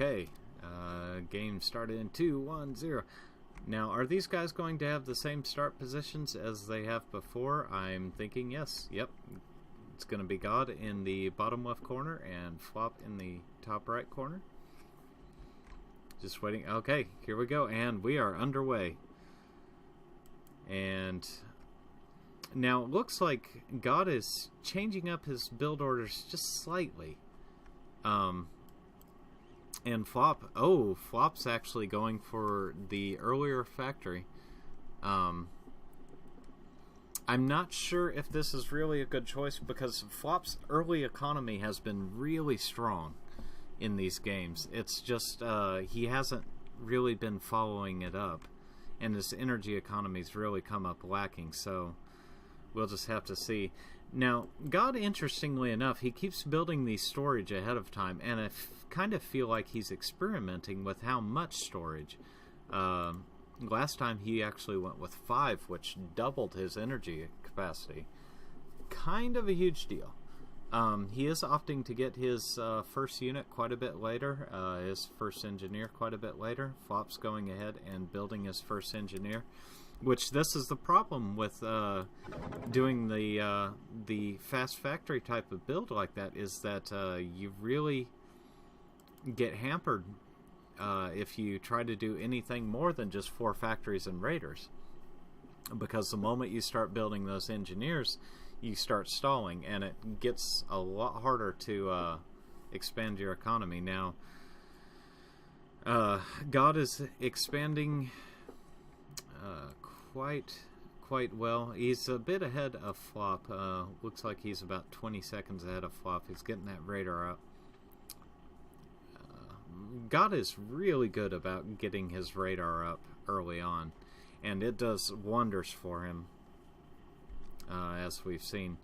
Okay, game started in 2, 1, 0. Now, are these guys going to have the same start positions as they have before? I'm thinking yes. Yep. It's going to be Godde in the bottom left corner and Flop in the top right corner. Just waiting. Okay, here we go, and we are underway. And now it looks like Godde is changing up his build orders just slightly. And Flop's actually going for the earlier factory. I'm not sure if this is really a good choice because Flop's early economy has been really strong in these games. It's just he hasn't really been following it up, and his energy economy's really come up lacking, so we'll just have to see. Now, Godde, interestingly enough, he keeps building these storage ahead of time, and I kind of feel like he's experimenting with how much storage. Last time he actually went with 5, which doubled his energy capacity. Kind of a huge deal. He is opting to get his first unit quite a bit later, his first engineer quite a bit later. Flop's going ahead and building his first engineer. Which this is the problem with doing the fast factory type of build like that, is that you really get hampered if you try to do anything more than just 4 factories and raiders. Because the moment you start building those engineers, you start stalling, and it gets a lot harder to expand your economy. Now, Godde is expanding quite well. He's a bit ahead of Flop. Looks like he's about 20 seconds ahead of Flop. He's getting that radar up. Godde is really good about getting his radar up early on, and it does wonders for him, as we've seen.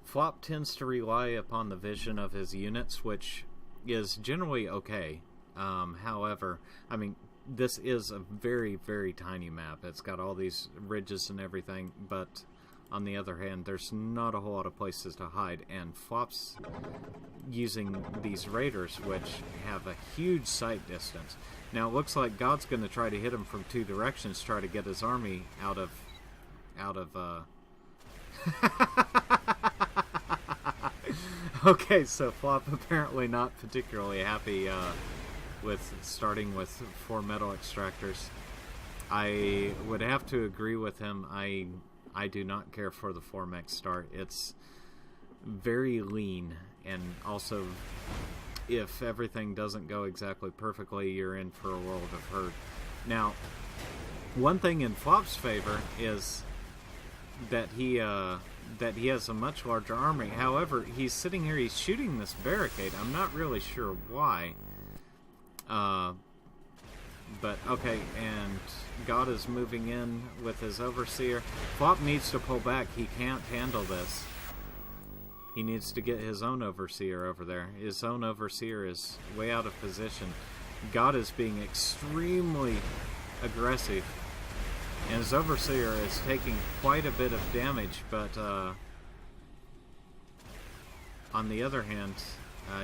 Flop tends to rely upon the vision of his units, which is generally okay. However, I mean, this is a very, very tiny map. It's got all these ridges and everything, but on the other hand, there's not a whole lot of places to hide, and Flop's using these raiders, which have a huge sight distance. Now, it looks like Godde's going to try to hit him from 2 directions, try to get his army out of Okay, so Flop apparently not particularly happy with starting with 4 metal extractors. I would have to agree with him. I do not care for the 4 mech start. It's very lean, and also if everything doesn't go exactly perfectly, you're in for a world of hurt. Now, one thing in Flop's favor is that he has a much larger army. However, he's sitting here, he's shooting this barricade. I'm not really sure why. But okay, and Godde is moving in with his overseer. Flop needs to pull back. He can't handle this. He needs to get his own overseer over there. His own overseer is way out of position. Godde is being extremely aggressive, and his overseer is taking quite a bit of damage, but on the other hand,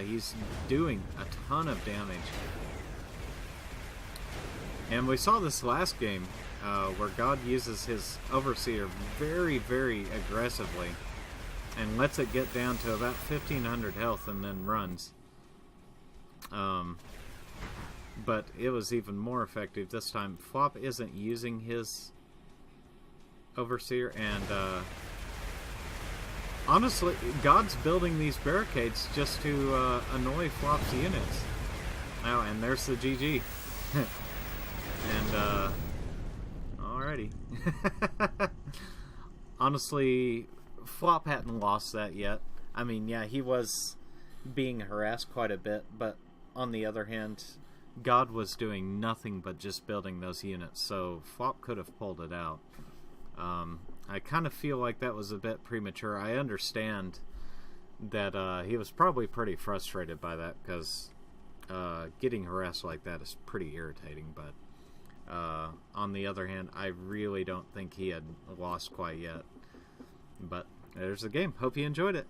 he's doing a ton of damage. And we saw this last game where Godde uses his overseer very, very aggressively and lets it get down to about 1,500 health and then runs. But it was even more effective this time. Flop isn't using his overseer, and honestly, Godde's building these barricades just to annoy Flop's units. Oh, and there's the GG. And, alrighty. Honestly, Flop hadn't lost that yet. I mean, yeah, he was being harassed quite a bit, but on the other hand, Godde was doing nothing but just building those units, so Flop could have pulled it out. I kind of feel like that was a bit premature. I understand that he was probably pretty frustrated by that, because getting harassed like that is pretty irritating, but on the other hand, I really don't think he had lost quite yet. But there's the game. Hope you enjoyed it.